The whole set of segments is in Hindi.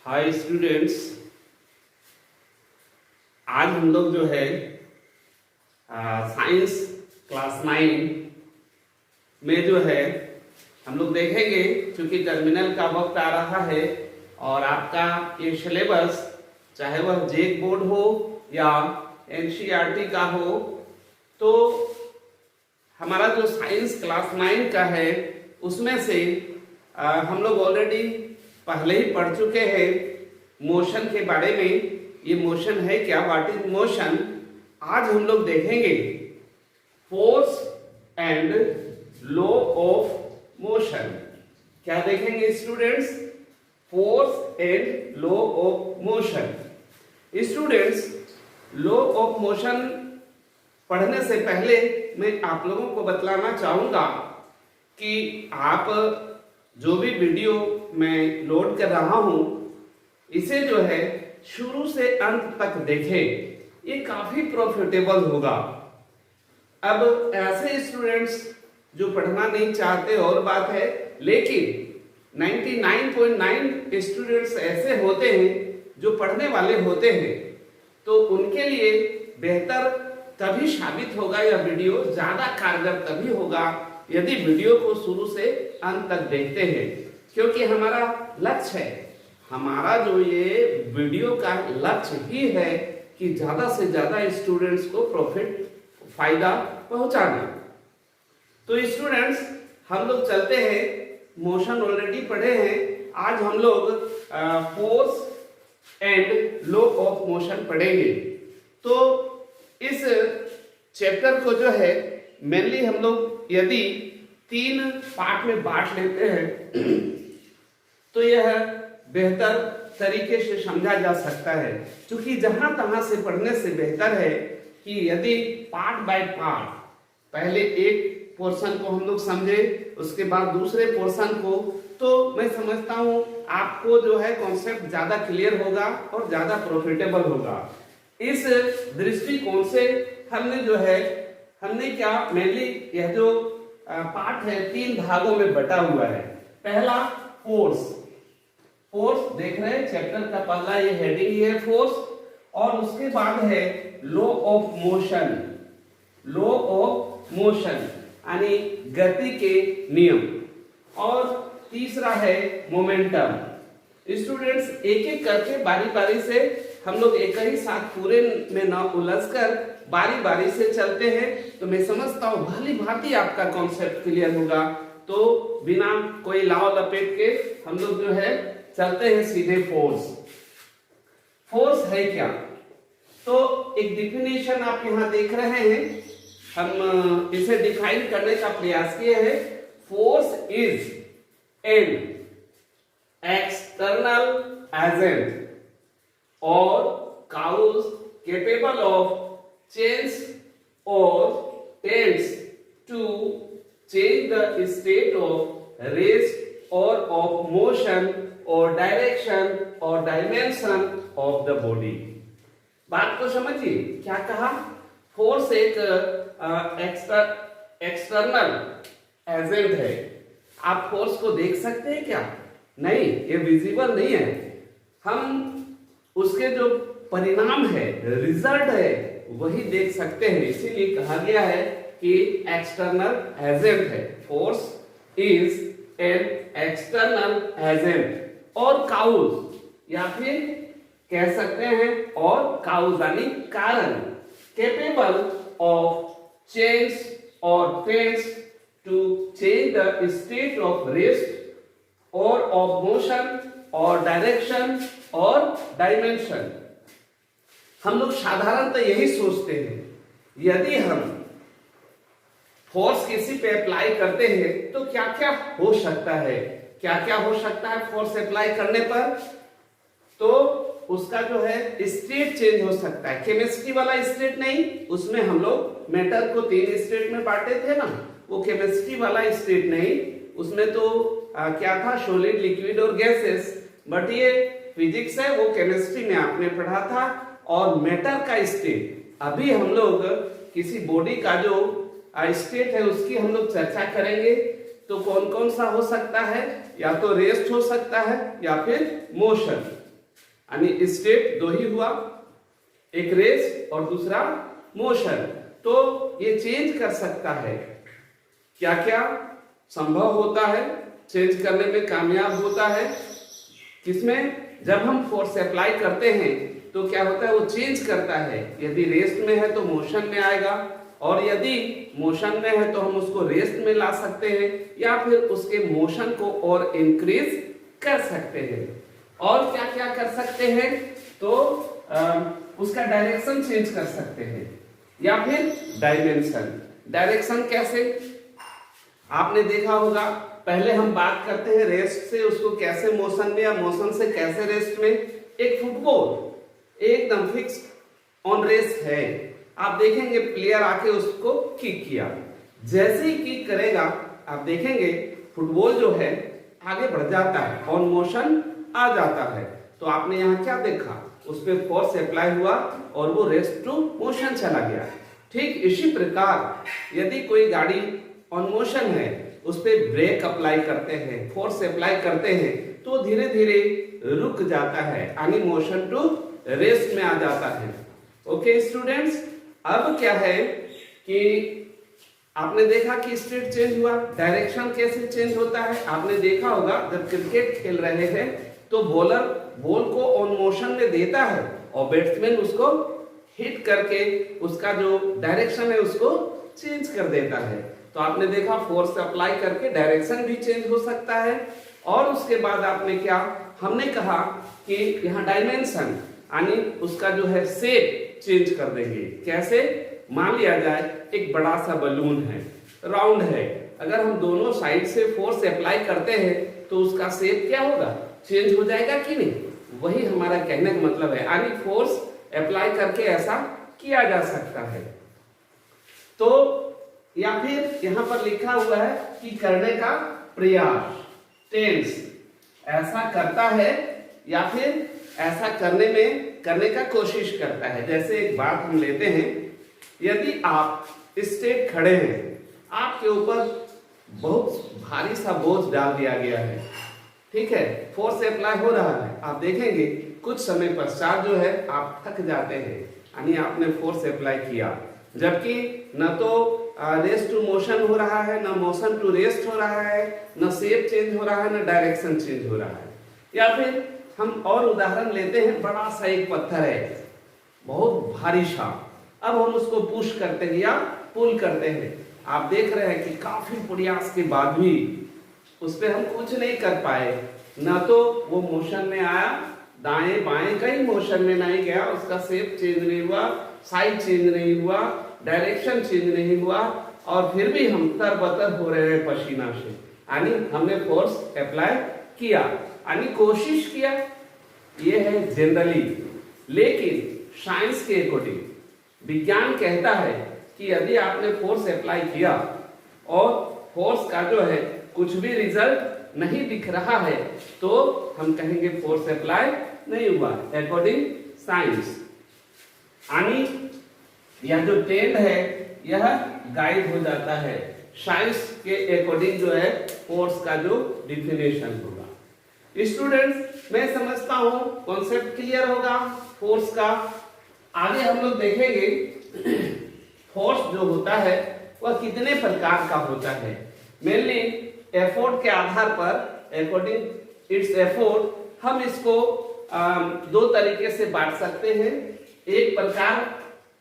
हाय स्टूडेंट्स, आज हम लोग जो है साइंस क्लास 9 में जो है हम लोग देखेंगे, क्योंकि टर्मिनल का वक्त आ रहा है और आपका ये सिलेबस चाहे वह जेक बोर्ड हो या एनसीईआरटी का हो, तो हमारा जो साइंस क्लास 9 का है उसमें से हम लोग ऑलरेडी पहले ही पढ़ चुके हैं मोशन के बारे में। ये मोशन है क्या, व्हाट इज मोशन। आज हम लोग देखेंगे force and law of motion. क्या देखेंगे students? Force and law of motion. Students, law of motion पढ़ने से पहले मैं आप लोगों को बतलाना चाहूंगा कि आप जो भी वीडियो मैं लोड कर रहा हूं इसे जो है शुरू से अंत तक देखें, ये काफी प्रॉफिटेबल होगा। अब ऐसे स्टूडेंट्स जो पढ़ना नहीं चाहते और बात है, लेकिन 99.9 स्टूडेंट्स ऐसे होते हैं जो पढ़ने वाले होते हैं, तो उनके लिए बेहतर तभी साबित होगा या वीडियो ज्यादा कारगर तभी होगा यदि वीडियो को शुरू से अंत तक देखते हैं। क्योंकि हमारा लक्ष्य है, हमारा जो ये वीडियो का लक्ष्य ही है कि ज्यादा से ज्यादा स्टूडेंट्स को फायदा पहुंचाना। तो स्टूडेंट्स, हम लोग चलते हैं, मोशन ऑलरेडी पढ़े हैं, आज हम लोग force and law of motion पढ़ेंगे। तो इस चैप्टर को जो है मेनली हम लोग यदि 3 पार्ट में बांट लेते हैं तो यह बेहतर तरीके से समझा जा सकता है। क्योंकि जहां तहां से पढ़ने से बेहतर है कि यदि पार्ट बाय पार्ट पहले एक पोर्शन को हम लोग समझे, उसके बाद दूसरे पोर्शन को, तो मैं समझता हूं आपको जो है कॉन्सेप्ट ज्यादा क्लियर होगा और ज्यादा प्रॉफिटेबल होगा। इस दृष्टिकोण से हमने क्या मेनली यह जो पार्ट है 3 भागों में बटा हुआ है। पहला फोर्स देख रहे हैं, चैप्टर का पहला ये हेडिंग है फोर्स, और उसके बाद है लॉ ऑफ मोशन यानी गति के नियम, और तीसरा है मोमेंटम। स्टूडेंट्स, एक एक करके बारी बारी से हम लोग एक ही साथ पूरे में ना उलझकर बारी बारी से चलते हैं, तो मैं समझता हूं भली भांति आपका कॉन्सेप्ट क्लियर होगा। तो बिना कोई लाव लपेट के हम लोग जो है चलते हैं सीधे फोर्स है क्या। तो एक डिफिनेशन आप यहां देख रहे हैं, हम इसे डिफाइन करने का प्रयास किए हैं। Force is an external agent or cause capable of change or tends to change the state of rest or of motion or direction or dimension of the body। बात को समझिए, क्या कहा? फोर्स एक एक्सटर्नल एजेंट है। आप फोर्स को देख सकते हैं क्या? नहीं, ये विजिबल नहीं है। हम उसके जो परिणाम है, रिजल्ट है, वही देख सकते हैं। इसीलिए कहा गया है कि एक्सटर्नल एजेंट है। Force is an external agent और काउज, या फिर कह सकते हैं और काउज यानी कारण, केपेबल ऑफ चेंज और tends to change the state of rest और ऑफ मोशन और डायरेक्शन और डायमेंशन। हम लोग साधारणतः यही सोचते हैं, यदि हम फोर्स किसी पे अप्लाई करते हैं तो क्या क्या हो सकता है, क्या क्या हो सकता है फोर्स अप्लाई करने पर। तो उसका जो है स्टेट चेंज हो सकता है। केमिस्ट्री वाला स्टेट नहीं, उसमें हम लोग मैटर को 3 स्टेट में बांटे थे ना, वो केमिस्ट्री वाला स्टेट नहीं, उसमें तो क्या था, सॉलिड, लिक्विड और गैसेस। बट ये फिजिक्स है, वो केमिस्ट्री में आपने पढ़ा था। और मैटर का स्टेट, अभी हम लोग किसी बॉडी का जो स्टेट है उसकी हम लोग चर्चा करेंगे। तो कौन कौन सा हो सकता है, या तो रेस्ट हो सकता है या फिर मोशन। यानी स्टेट दो ही हुआ, एक रेस्ट और दूसरा मोशन। तो ये चेंज कर सकता है, क्या क्या संभव होता है, चेंज करने में कामयाब होता है किसमें, जब हम फोर्स अप्लाई करते हैं तो क्या होता है वो चेंज करता है। यदि रेस्ट में है तो मोशन में आएगा, और यदि मोशन में है तो हम उसको रेस्ट में ला सकते हैं, या फिर उसके मोशन को और इंक्रीज कर सकते हैं। और क्या क्या कर सकते हैं, तो उसका डायरेक्शन चेंज कर सकते हैं, या फिर डायमेंशन। डायरेक्शन कैसे, आपने देखा होगा, पहले हम बात करते हैं रेस्ट से उसको कैसे मोशन में, या मोशन से कैसे रेस्ट में। एक फुटबॉल एकदम फिक्स ऑन रेस्ट है, आप देखेंगे प्लेयर आके उसको किक किया, जैसे ही किक करेगा आप देखेंगे फुटबॉल जो है आगे बढ़ जाता है, ऑन मोशन आ जाता है। तो आपने यहाँ क्या देखा, उस पर फोर्स अप्लाई हुआ और वो रेस्ट टू मोशन चला गया। ठीक इसी प्रकार यदि कोई गाड़ी ऑन मोशन है, उस पर ब्रेक अप्लाई करते हैं, फोर्स अप्लाई करते हैं, तो धीरे धीरे रुक जाता है, यानी मोशन टू रेस्ट में आ जाता है। ओके स्टूडेंट्स, अब क्या है कि आपने देखा कि स्टेट चेंज हुआ, डायरेक्शन कैसे चेंज होता है। आपने देखा होगा जब क्रिकेट खेल रहे हैं तो बॉलर बॉल को ऑन मोशन में देता है और बैट्समैन उसको हिट करके उसका जो डायरेक्शन है उसको चेंज कर देता है। तो आपने देखा फोर्स अप्लाई करके डायरेक्शन भी चेंज हो सकता है। और उसके बाद आपने क्या, हमने कहा कि यहाँ डायमेंशन यानी उसका जो है शेप चेंज कर देंगे। कैसे, मान लिया जाए एक बड़ा सा बलून है, राउंड है, अगर हम दोनों साइड से फोर्स अप्लाई करते हैं तो उसका शेप क्या होगा, चेंज हो जाएगा कि नहीं। वही हमारा कहने का मतलब है, यानी फोर्स अप्लाई करके ऐसा किया जा सकता है। तो या फिर यहां पर लिखा हुआ है कि करने का प्रयास, टेंस, ऐसा करता है या फिर ऐसा करने का कोशिश करता है। जैसे एक बात हम लेते हैं, यदि आप स्ट्रेट खड़े हैं, आपके ऊपर बहुत भारी सा बोझ डाल दिया गया है, ठीक है, फोर्स अप्लाई हो रहा है, आप देखेंगे कुछ समय पश्चात जो है आप थक जाते हैं, यानी आपने फोर्स अप्लाई किया, जबकि न तो रेस्ट टू मोशन हो रहा है, न मोशन टू रेस्ट हो रहा है, न शेप चेंज हो रहा है, न डायरेक्शन चेंज हो रहा है। या फिर हम और उदाहरण लेते हैं, बड़ा सा एक पत्थर है, बहुत भारी सा, अब हम उसको पुश करते हैं या पुल करते हैं, आप देख रहे हैं कि काफी प्रयास के बाद भी उस पर हम कुछ नहीं कर पाए, ना तो वो मोशन में आया, दाएं बाएं कहीं मोशन में नहीं गया, उसका शेप चेंज नहीं हुआ, साइज चेंज नहीं हुआ, डायरेक्शन चेंज नहीं हुआ, और फिर भी हम तरबतर हो रहे हैं पसीना से, यानी हमने फोर्स अप्लाई किया, यानी कोशिश किया। ये है जनरली, लेकिन साइंस के अकॉर्डिंग विज्ञान कहता है कि यदि आपने फोर्स अप्लाई किया और फोर्स का जो है कुछ भी रिजल्ट नहीं दिख रहा है, तो हम कहेंगे फोर्स अप्लाई नहीं हुआ अकॉर्डिंग साइंस। यानी यह जो ट्रेंड है यह गाइड हो जाता है साइंस के अकॉर्डिंग, जो है फोर्स का जो डिफिनेशन होगा। स्टूडेंट्स, मैं समझता हूं कॉन्सेप्ट क्लियर होगा फोर्स का। आगे हम लोग देखेंगे फोर्स जो होता है वह कितने प्रकार का होता है। मेनली एफोर्ट के आधार पर, अकॉर्डिंग इट्स एफोर्ट, हम इसको दो तरीके से बांट सकते हैं। एक प्रकार,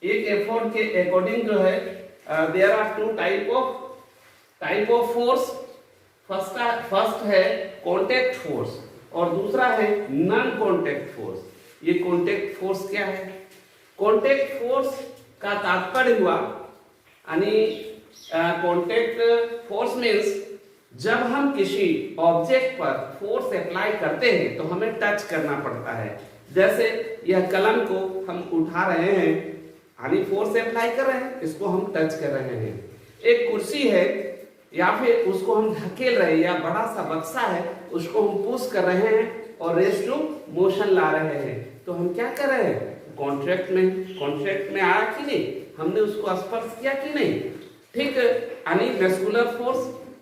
एक एफोर्ट के अकॉर्डिंग जो है there are two type of force. First है कॉन्टेक्ट फोर्स और दूसरा है नॉन कॉन्टेक्ट फोर्स। ये कॉन्टेक्ट फोर्स क्या है? कॉन्टेक्ट फोर्स का तात्पर्य हुआ, यानी कॉन्टेक्ट फोर्स मीन्स जब हम किसी ऑब्जेक्ट पर फोर्स अप्लाई करते हैं तो हमें टच करना पड़ता है। जैसे यह कलम को हम उठा रहे हैं, यानी फोर्स अप्लाई कर रहे हैं, इसको हम टच कर रहे हैं। एक कुर्सी है या फिर उसको हम धकेल रहे हैं, या बड़ा सा बक्सा है उसको हम पुश कर रहे हैं और रेस्ट टू मोशन ला रहे हैं, तो हम क्या कर रहे हैं? कॉन्ट्रैक्ट में आया कि नहीं, हमने उसको स्पर्श किया कि नहीं। ठीक, यानी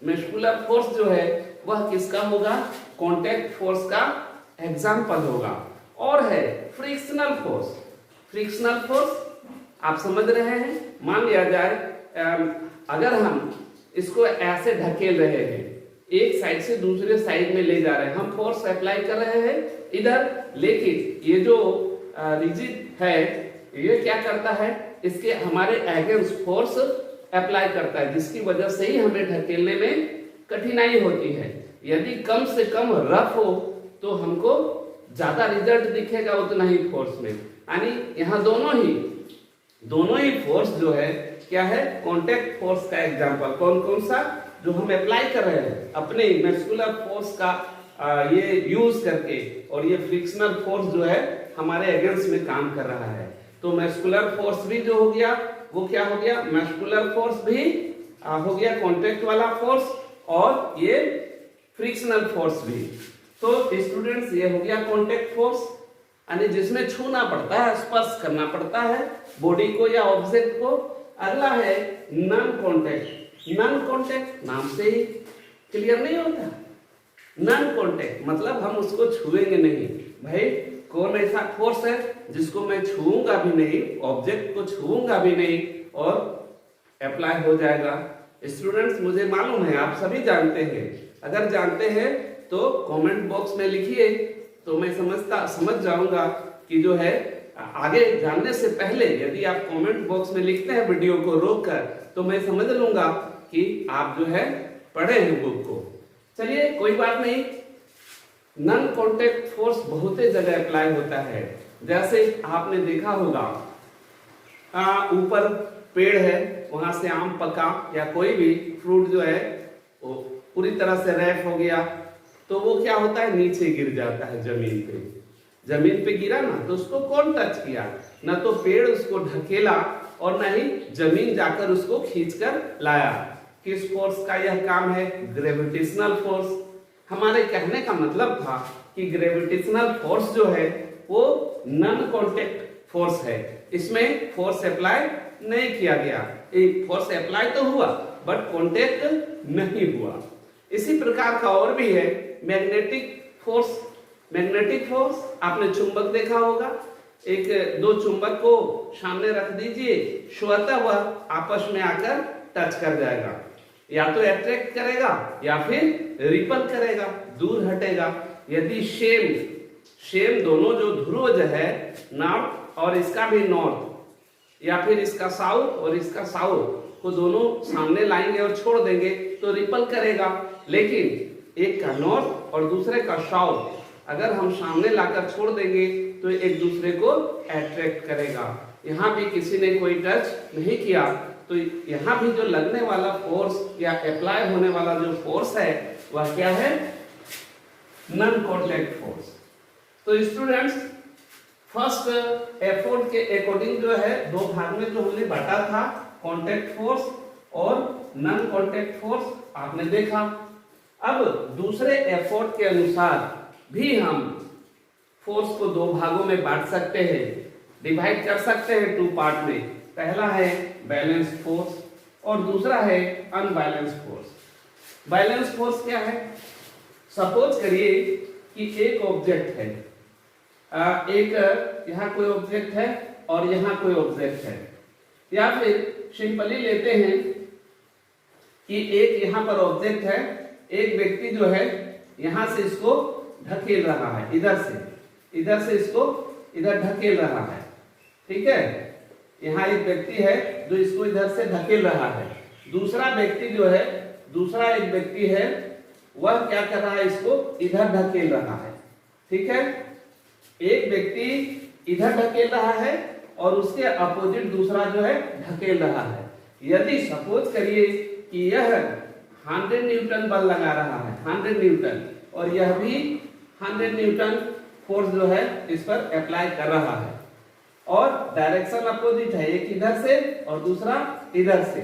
मस्कुलर फोर्स जो है वह किसका होगा? कॉन्टैक्ट फोर्स का एग्जाम्पल होगा। और है फ्रिक्शनल फोर्स। फ्रिक्शनल फोर्स आप समझ रहे हैं, मान लिया जाए अगर हम इसको ऐसे ढकेल रहे हैं, एक साइड से दूसरे साइड में ले जा रहे हैं, हम फोर्स अप्लाई कर रहे हैं इधर, लेकिन ये जो रिजिड है ये क्या करता है, इसके हमारे अगेंस्ट फोर्स अप्लाई करता है, जिसकी वजह से ही हमें ढकेलने में कठिनाई होती है। यदि कम से कम रफ हो तो हमको ज्यादा रिजल्ट दिखेगा उतना ही फोर्स में। यानी यहाँ दोनों ही फोर्स जो है क्या है, कांटेक्ट फोर्स का एग्जांपल। कौन कौन सा जो हम अप्लाई कर रहे हैं अपने मस्कुलर फोर्स का ये यूज करके, और ये फ्रिक्शनल फोर्स जो है हमारे अगेंस्ट में काम कर रहा है। तो मस्कुलर फोर्स भी जो हो गया वो क्या हो गया, मस्कुलर फोर्स भी हो गया कांटेक्ट वाला फोर्स, और ये फ्रिक्शनल फोर्स भी। तो स्टूडेंट्स ये हो गया कांटेक्ट फोर्स, यानी जिसमें छूना पड़ता है, स्पर्श करना पड़ता है बॉडी को या ऑब्जेक्ट को। अगला है नॉन कांटेक्ट। नॉन कांटेक्ट नाम से ही क्लियर नहीं होता, नॉन कांटेक्ट मतलब हम उसको छुएंगे नहीं। भाई कौन ऐसा फोर्स है जिसको मैं छूऊंगा भी नहीं, ऑब्जेक्ट को छूऊंगा भी नहीं और अप्लाई हो जाएगा। स्टूडेंट्स मुझे मालूम है आप सभी जानते हैं, अगर जानते हैं तो कमेंट बॉक्स में लिखिए, तो मैं समझ जाऊंगा कि जो है आगे जानने से पहले यदि आप कमेंट बॉक्स में लिखते हैं वीडियो को रोककर, तो मैं समझ लूंगा कि आप जो है पढ़े हैं बुक को। चलिए कोई बात नहीं, नॉन कांटेक्ट फोर्स बहुत ही जगह अप्लाई होता है। जैसे आपने देखा होगा ऊपर पेड़ है, वहां से आम पका या कोई भी फ्रूट जो है वो पूरी तरह से रैप हो गया, तो वो क्या होता है, नीचे गिर जाता है जमीन पे। जमीन पे गिरा ना तो उसको कौन टच किया, ना तो पेड़ उसको ढकेला और ना ही जमीन जाकर उसको खींचकर लाया। किस फोर्स का यह काम है, ग्रेविटेशनल फोर्स। हमारे कहने का मतलब था कि ग्रेविटेशनल फोर्स जो है वो नॉन कांटेक्ट फोर्स है, इसमें फोर्स अप्लाई नहीं किया गया। एक फोर्स अप्लाई तो हुआ बट कांटेक्ट नहीं हुआ। इसी प्रकार का और भी है मैग्नेटिक फोर्स। मैग्नेटिक फोर्स आपने चुंबक देखा होगा, एक दो चुंबक को सामने रख दीजिए, स्वतः वह आपस में आकर टच कर जाएगा, या तो अट्रैक्ट करेगा या फिर रिपल करेगा, दूर हटेगा। यदि सेम दोनों जो ध्रुव है नॉर्थ और इसका भी नॉर्थ, या फिर इसका साउथ और इसका साउथ को दोनों सामने लाएंगे और छोड़ देंगे तो रिपल करेगा। लेकिन एक का नॉर्थ और दूसरे का साउथ अगर हम सामने लाकर छोड़ देंगे तो एक दूसरे को अट्रैक्ट करेगा। यहाँ भी किसी ने कोई टच नहीं किया, तो यहाँ भी जो लगने वाला फोर्स या अप्लाई होने वाला जो फोर्स है वह क्या है, नॉन कांटेक्ट फोर्स। तो स्टूडेंट्स फर्स्ट एफर्ट के अकॉर्डिंग जो है दो भाग में जो हमने बांटा था, कांटेक्ट फोर्स और नॉन कांटेक्ट फोर्स आपने देखा। अब दूसरे एफर्ट के अनुसार भी हम फोर्स को दो भागों में बांट सकते हैं, डिवाइड कर सकते हैं टू पार्ट में। पहला है बैलेंस फोर्स और दूसरा है अनबैलेंस फोर्स। बैलेंस फोर्स क्या है, सपोज करिए कि एक ऑब्जेक्ट है, एक यहाँ कोई ऑब्जेक्ट है और यहाँ कोई ऑब्जेक्ट है, या फिर सिंपली लेते हैं कि एक यहाँ पर ऑब्जेक्ट है, एक व्यक्ति जो है यहाँ से इसको ढकेल रहा है, इधर से इसको इधर ढकेल रहा है, ठीक है। यहाँ एक व्यक्ति है जो इसको इधर से ढकेल रहा है, दूसरा एक व्यक्ति है वह क्या कर रहा है, इसको इधर ढकेल रहा है, ठीक है। एक व्यक्ति इधर ढकेल रहा है और उसके अपोजिट दूसरा जो है ढकेल रहा है। यदि सपोज करिए कि यह 100 न्यूटन बल लगा रहा है, 100 न्यूटन, और यह भी 100 न्यूटन फोर्स जो है इस पर अप्लाई कर रहा है, और डायरेक्शन अपोजिट है, एक इधर से और दूसरा इधर से,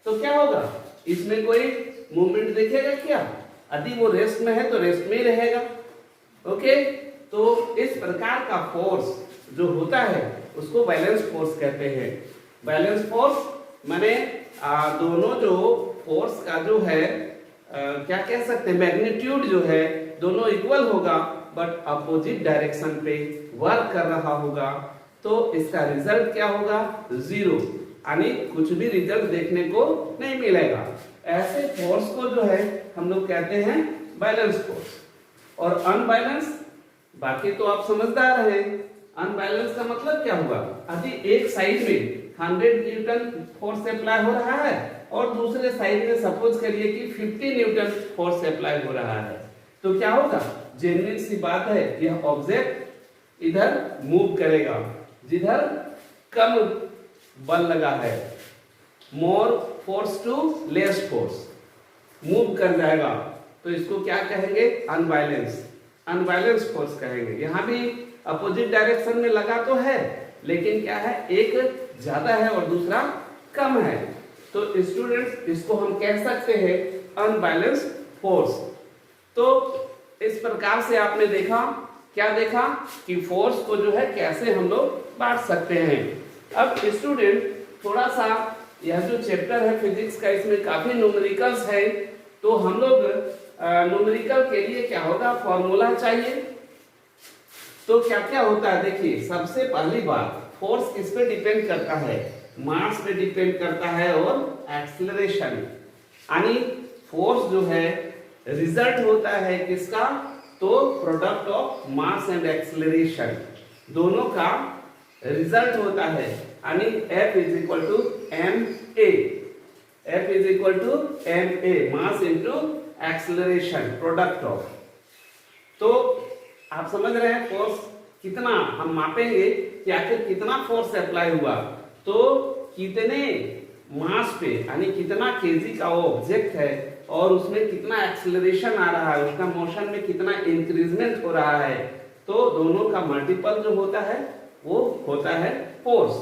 तो क्या होगा, इसमें कोई मूवमेंट दिखेगा क्या? यदि वो रेस्ट में है तो रेस्ट में ही रहेगा। ओके, तो इस प्रकार का फोर्स जो होता है उसको बैलेंस फोर्स कहते हैं। बैलेंस फोर्स माने दोनों जो फोर्स का जो है क्या कह सकते हैं, मैग्नीट्यूड जो है दोनों इक्वल होगा, बट अपोजिट डायरेक्शन पे वर्क कर रहा होगा तो इसका रिजल्ट क्या होगा? जीरो, यानी कुछ भी रिजल्ट देखने को नहीं मिलेगा। ऐसे फोर्स को जो है हम लोग कहते हैं बैलेंस फोर्स। और अनबैलेंस, बाकी तो आप समझदार हैं, अनबैलेंस का मतलब क्या हुआ? अभी एक साइड में 100 न्यूटन फोर्स अप्लाई हो रहा है और दूसरे साइड में सपोज करिए कि 50 न्यूटन फोर्स अप्लाई हो रहा है, तो क्या होगा? जेन्युइन सी बात है, यह ऑब्जेक्ट इधर मूव करेगा जिधर कम बल लगा है, more force to less force, move कर जाएगा, तो इसको क्या कहेंगे? अनबैलेंस, अनबैलेंस फोर्स कहेंगे। यहां भी अपोजिट डायरेक्शन में लगा तो है, लेकिन क्या है, एक ज्यादा है और दूसरा कम है, तो स्टूडेंट्स इसको हम कह सकते हैं अनबैलेंस फोर्स। तो इस प्रकार से आपने देखा, क्या देखा कि फोर्स को जो है कैसे हम लोग बांट सकते हैं। अब स्टूडेंट थोड़ा सा यह जो चैप्टर है फिजिक्स का, इसमें काफी न्यूमेरिकल्स है, तो हम लोग न्यूमेरिकल के लिए क्या होगा? फॉर्मूला चाहिए। तो क्या क्या होता है, देखिए सबसे पहली बात, फोर्स किस पे डिपेंड करता है? मास पे डिपेंड करता है और एक्सेलरेशन, यानी फोर्स जो है रिजल्ट होता है किसका? तो product of mass and acceleration, दोनों का रिजल्ट होता है, यानी F is equal to ma, F is equal to ma, mass into acceleration, product of. तो आप समझ रहे हैं फोर्स कितना हम मापेंगे कि आखिर कितना फोर्स अप्लाई हुआ, तो कितने मास पे, यानी कितना केजी का वो ऑब्जेक्ट है और उसमें कितना एक्सेलरेशन आ रहा है, उसका मोशन में कितना इंक्रीजमेंट हो रहा है, तो दोनों का मल्टीपल जो होता है वो होता है फोर्स।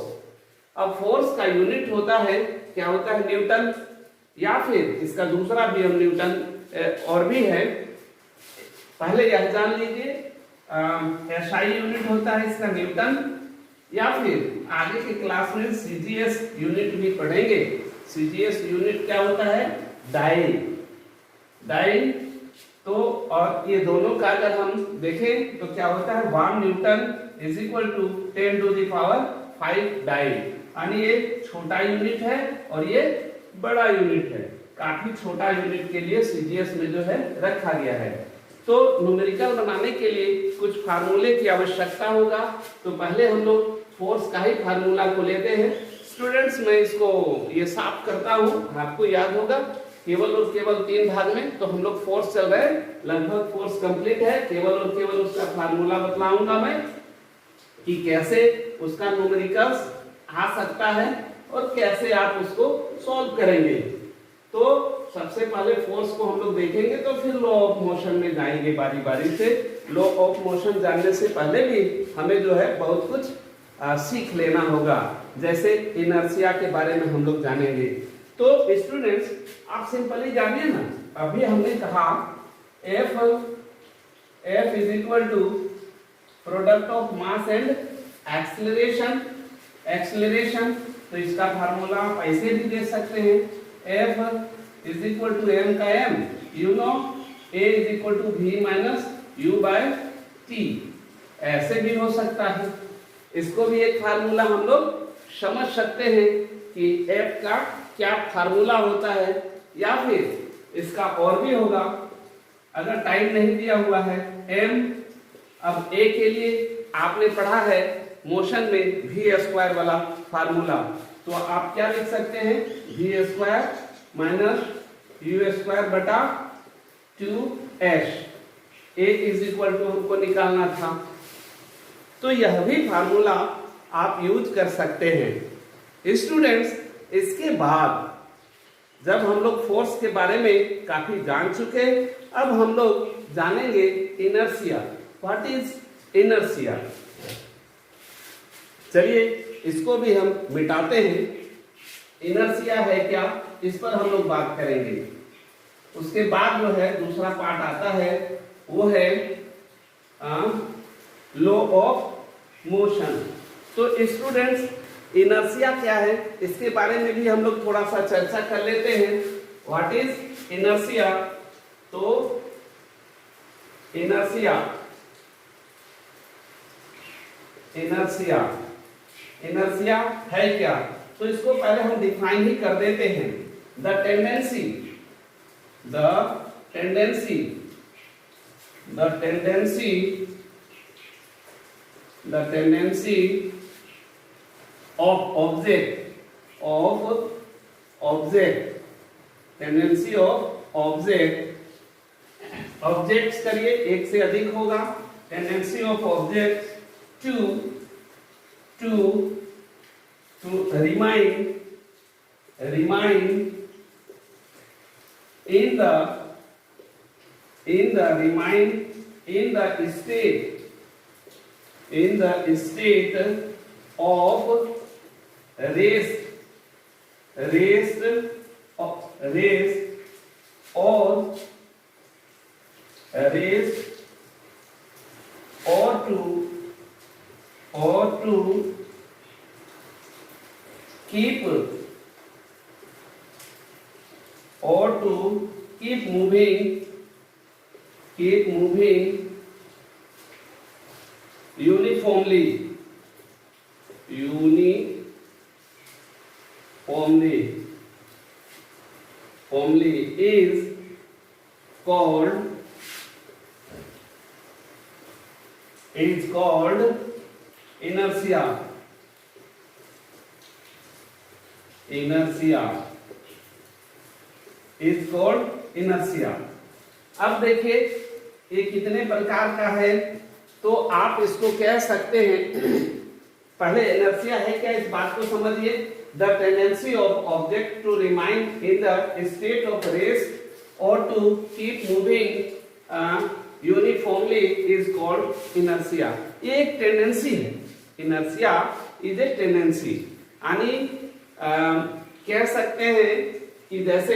अब फोर्स का यूनिट होता है, क्या होता है? न्यूटन, या फिर इसका दूसरा भी हम न्यूटन और भी है, पहले यह जान लीजिए, SI यूनिट होता है इसका न्यूटन, या फिर आगे के क्लास में CGS यूनिट भी पढ़ेंगे। CGS यूनिट क्या होता है? Dyne, dyne. तो और ये दोनों का अगर हम देखें तो क्या होता है? 1 newton is equal to 10 to the power 5 dyne, यानी ये छोटा यूनिट है और ये बड़ा यूनिट है। काफी छोटा यूनिट के लिए CGS में जो है रखा गया है। तो न्यूमेरिकल बनाने के लिए कुछ फार्मूले की आवश्यकता होगा, तो पहले हम लोग फोर्स का ही फार्मूला को लेते हैं। स्टूडेंट्स मैं इसको ये साफ करता हूँ, आपको याद होगा केवल और केवल 3 भाग में तो हम लोग फोर्स चल रहे हैं, लगभग फोर्स कंप्लीट है, केवल और केवल उसका फार्मूला बतलाऊंगा मैं कि कैसे उसका न्यूमेरिकल्स आ सकता है और कैसे आप उसको सॉल्व करेंगे। तो सबसे पहले फोर्स को हम लोग देखेंगे, तो फिर लॉ ऑफ मोशन में जाएंगे बारी बारी से। लॉ ऑफ मोशन जानने से पहले भी हमें जो है बहुत कुछ सीख लेना होगा, जैसे इनर्शिया के बारे में हम लोग जानेंगे। तो स्टूडेंट्स आप सिंपली जानिए ना, अभी हमने कहा F is equal to product of mass and acceleration, acceleration, तो इसका फार्मूला आप ऐसे भी दे सकते हैं, F is equal to m का m, you know A is equal to v minus u by t, ऐसे भी हो सकता है। इसको भी एक फार्मूला हम लोग समझ सकते हैं कि F का क्या फार्मूला होता है, या फिर इसका और भी होगा अगर टाइम नहीं दिया हुआ है। m, अब A के लिए आपने पढ़ा है मोशन में v स्क्वायर वाला फार्मूला, तो आप क्या लिख सकते हैं? v square minus u square बटा 2h, A is equal to हमको निकालना था, तो यह भी फार्मूला आप यूज कर सकते हैं। स्टूडेंट्स इसके बाद जब हम लोग फोर्स के बारे में काफी जान चुके, अब हम लोग जानेंगे इनर्शिया। What is inertia? चलिए इसको भी हम मिटाते हैं। इनर्शिया है क्या, इस पर हम लोग बात करेंगे। उसके बाद जो है दूसरा पार्ट आता है, वो है लॉ ऑफ मोशन। तो स्टूडेंट्स इनर्शिया क्या है, इसके बारे में भी हम लोग थोड़ा सा चर्चा कर लेते हैं। What is inertia? तो इनर्शिया इनर्शिया। इनर्शिया है क्या? तो इसको पहले हम डिफाइन ही कर देते हैं। द टेंडेंसी of ऑब्जेक्ट्स करिए, एक से अधिक होगा। Tendency of object to remain in the state of rest or to keep moving uniformly is called inertia। is called inertia। अब देखिए ये कितने प्रकार का है, तो आप इसको कह सकते हैं। पहले इनर्शिया है क्या, इस बात को समझिए। The tendency of object to remain in the state of rest और to keep moving uniformly is called inertia. ये एक टेंडेंसी है। इनर्शिया इज ए टेंडेंसी, यानी कह सकते हैं कि जैसे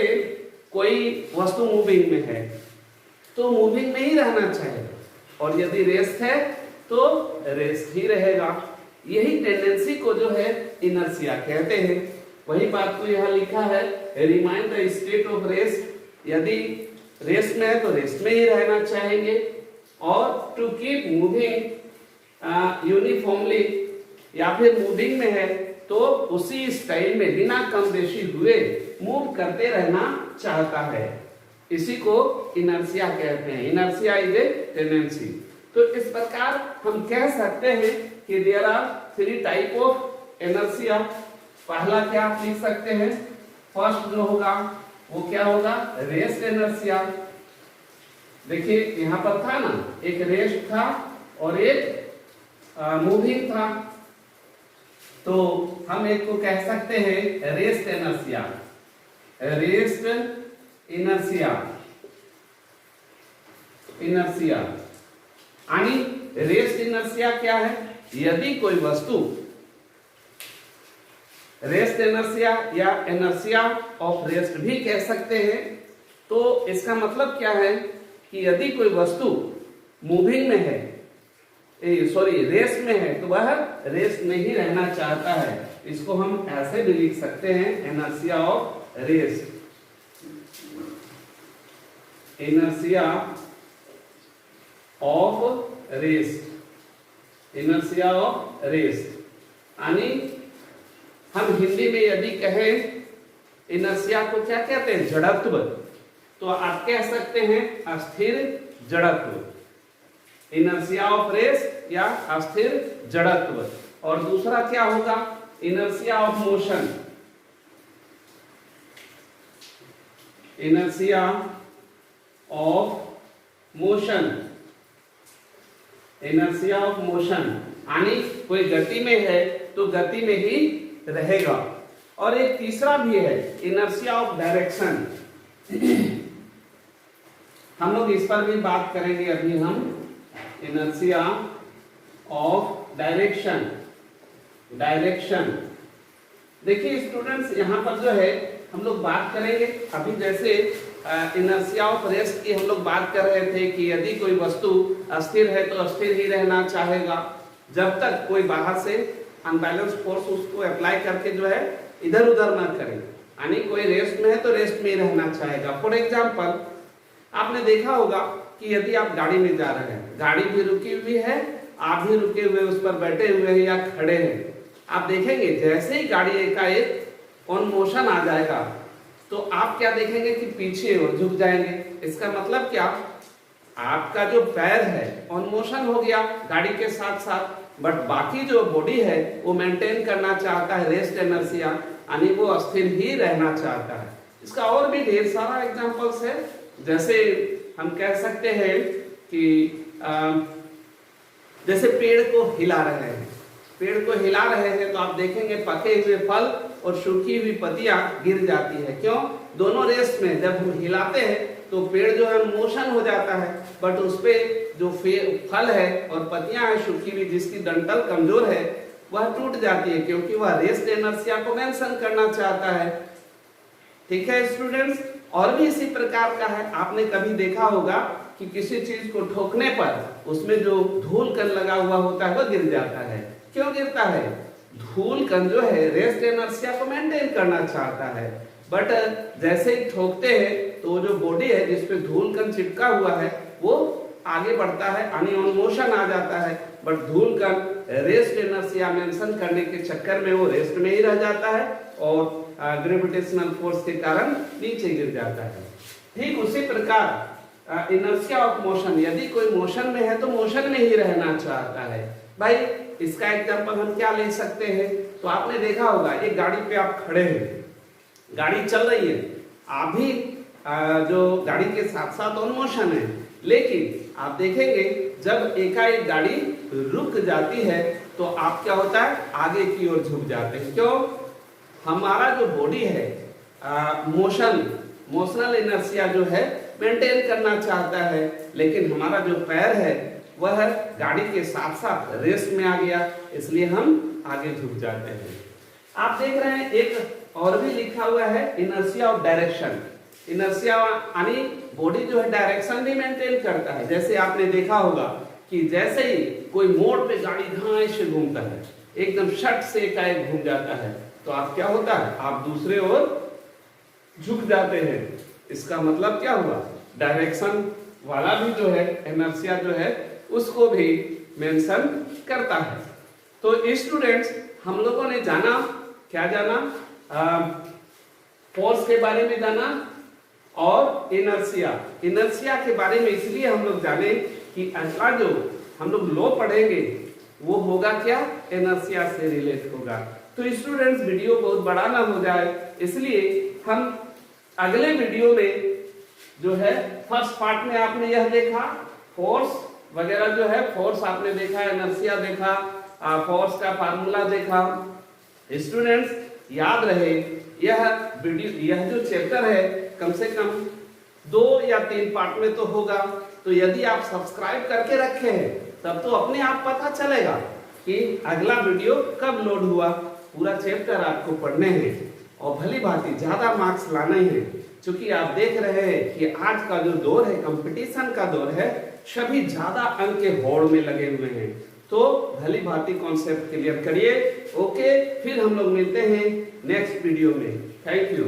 कोई वस्तु मूविंग में है तो मूविंग में ही रहना चाहिए, और यदि रेस्ट है तो रेस्ट ही रहेगा। यही टेंडेंसी को जो है इनर्शिया कहते हैं। वही बात को यहाँ लिखा है, remain the state of rest. यदि रेस्ट में है तो रेस्ट में ही रहना चाहेंगे, और टू कीप मूविंग यूनिफॉर्मली, या फिर मूविंग में है तो उसी स्टाइल में बिना कम बेशी हुए मूव करते रहना चाहता है। इसी को इनर्शिया कहते हैं। Inertia is a tendency. तो इस प्रकार हम कह सकते हैं कि there are 3 type of inertia. पहला क्या आप लिख सकते हैं, फर्स्ट जो होगा वो क्या होगा, रेस्ट इनर्शिया। देखिए यहां पर था ना, एक रेस्ट था और एक मूविंग था, तो हम एक को कह सकते हैं रेस्ट इनर्शिया। रेस्ट इनर्शिया यानी रेस्ट इनर्शिया क्या है, यदि कोई वस्तु रेस्ट इनर्शिया या इनर्शिया ऑफ रेस्ट भी कह सकते हैं। तो इसका मतलब क्या है कि यदि कोई वस्तु मूविंग में है, रेस्ट में है, तो वह रेस्ट में ही रहना चाहता है। इसको हम ऐसे भी लिख सकते हैं, inertia of rest. Inertia of rest यानी हम हिंदी में यदि कहें इनर्शिया को क्या कहते हैं, जड़त्व, तो आप कह सकते हैं अस्थिर जड़त्व। इनर्शिया ऑफ रेस्ट या अस्थिर जड़त्व। और दूसरा क्या होगा, inertia of motion. Inertia of motion यानी कोई गति में है तो गति में ही रहेगा। और एक तीसरा भी है, इनर्शिया ऑफ डायरेक्शन। हम लोग इस पर भी बात करेंगे अभी हम। Inertia of direction. देखिए स्टूडेंट्स, यहाँ पर जो है हम लोग बात करेंगे अभी, जैसे इनर्शिया ऑफ रेस्ट की हम लोग बात कर रहे थे कि यदि कोई वस्तु अस्थिर है तो अस्थिर ही रहना चाहेगा, जब तक कोई बाहर से अनबैलेंस फोर्स उसको अप्लाई करके जो है इधर उधर ना करे। यानी कोई रेस्ट में है तो रेस्ट में ही रहना चाहेगा। फॉर एग्जाम्पल, आपने देखा होगा कि यदि आप गाड़ी में जा रहे हैं, गाड़ी भी रुकी हुई है आप भी रुके हुए उस पर बैठे हुए हैं या खड़े हैं, आप देखेंगे जैसे ही गाड़ी एकाएक ऑन मोशन आ जाएगा तो आप क्या देखेंगे कि पीछे और झुक जाएंगे। इसका मतलब क्या, आपका जो पैर है ऑन मोशन हो गया गाड़ी के साथ साथ, बट बाकी जो बॉडी है वो मेंटेन करना चाहता है रेस्ट इनर्शिया, यानी वो स्थिर ही रहना चाहता है। इसका और भी ढेर सारा एग्जांपल्स है, जैसे हम कह सकते हैं कि जैसे पेड़ को हिला रहे हैं, पेड़ को हिला रहे हैं तो आप देखेंगे पके हुए फल और सूखी हुई पत्तियां गिर जाती है। क्यों? दोनों रेस्ट में जब हम हिलाते हैं तो पेड़ जो है मोशन हो जाता है, बट उस पे जो फल है और पत्तियां हैं सूखी हुई जिसकी डंठल कमजोर है वह टूट जाती है, क्योंकि वह रेस्ट इनर्शिया को मेंशन करना चाहता है। ठीक है स्टूडेंट्स, और भी इसी प्रकार का है। आपने कभी देखा होगा कि किसी चीज को ठोकने पर उसमें जो धूल कण लगा हुआ होता है वह गिर जाता है। क्यों गिरता है? धूल कण जो है रेस्ट इनर्शिया को मेंटेन करना चाहता है, बट जैसे ही ठोकते हैं तो जो बॉडी है जिसपे धूल कण चिपका हुआ है वो आगे बढ़ता है, यानी ऑन मोशन आ जाता है, बट धूल कण रेस्ट इनर्शिया मेंशन करने के चक्कर में वो रेस्ट में ही रह जाता है और ग्रेविटेशनल फोर्स के कारण नीचे गिर जाता है। ठीक उसी प्रकार इनर्शिया ऑफ मोशन, यदि कोई मोशन में है तो मोशन में ही रहना चाहता है। भाई इसका एग्जांपल हम क्या ले सकते हैं? तो आपने देखा होगा एक गाड़ी पे आप खड़े हैं, गाड़ी चल रही है, आप भी जो गाड़ी के साथ साथ ऑन मोशन है, लेकिन आप देखेंगे जब एकाएक गाड़ी रुक जाती है तो आप क्या होता है, आगे की ओर झुक जाते हैं। क्यों? हमारा जो बॉडी है मोशनल इनर्शिया जो है मेंटेन करना चाहता है, लेकिन हमारा जो पैर है वह गाड़ी के साथ साथ रेस्ट में आ गया, इसलिए हम आगे झुक जाते हैं। आप देख रहे हैं एक और भी लिखा हुआ है इनर्शिया ऑफ डायरेक्शन। इनर्शिया यानी बॉडी जो है डायरेक्शन भी मेंटेन करता है। जैसे आपने देखा होगा कि जैसे ही कोई मोड़ पे गाड़ी घाई से घूमता है, एकदम शट से एकाएक घूम जाता है, तो आप क्या होता है, आप दूसरे ओर झुक जाते हैं। इसका मतलब क्या हुआ, डायरेक्शन वाला भी जो है इनर्शिया जो है उसको भी मेंशन करता है। तो स्टूडेंट्स हम लोगों ने जाना, क्या जाना, फोर्स के बारे में जाना और इनर्शिया के बारे में इसलिए हम लोग जाने कि अगला जो हम लोग लॉ पढ़ेंगे वो होगा क्या, इनर्शिया से रिलेट होगा। तो स्टूडेंट्स वीडियो बहुत बड़ा ना हो जाए, इसलिए हम अगले वीडियो में जो है फर्स्ट पार्ट में आपने यह देखा फोर्स वगैरह जो है, फोर्स आपने देखा, इनर्शिया देखा, फोर्स का फार्मूला देखा। स्टूडेंट्स याद रहे यह जो चैप्टर है कम से कम 2 या 3 पार्ट में तो होगा, तो यदि आप सब्सक्राइब करके रखे हैं तब तो अपने आप पता चलेगा कि अगला वीडियो कब लोड हुआ। पूरा चैप्टर आपको पढ़ने हैं और भली भांति ज्यादा मार्क्स लाने हैं, क्योंकि आप देख रहे हैं कि आज का जो दौर है कंपटीशन का दौर है, सभी ज्यादा अंक के होड़ में लगे हुए हैं। तो भली भांति कॉन्सेप्ट क्लियर करिए। ओके, फिर हम लोग मिलते हैं नेक्स्ट वीडियो में। Thank you.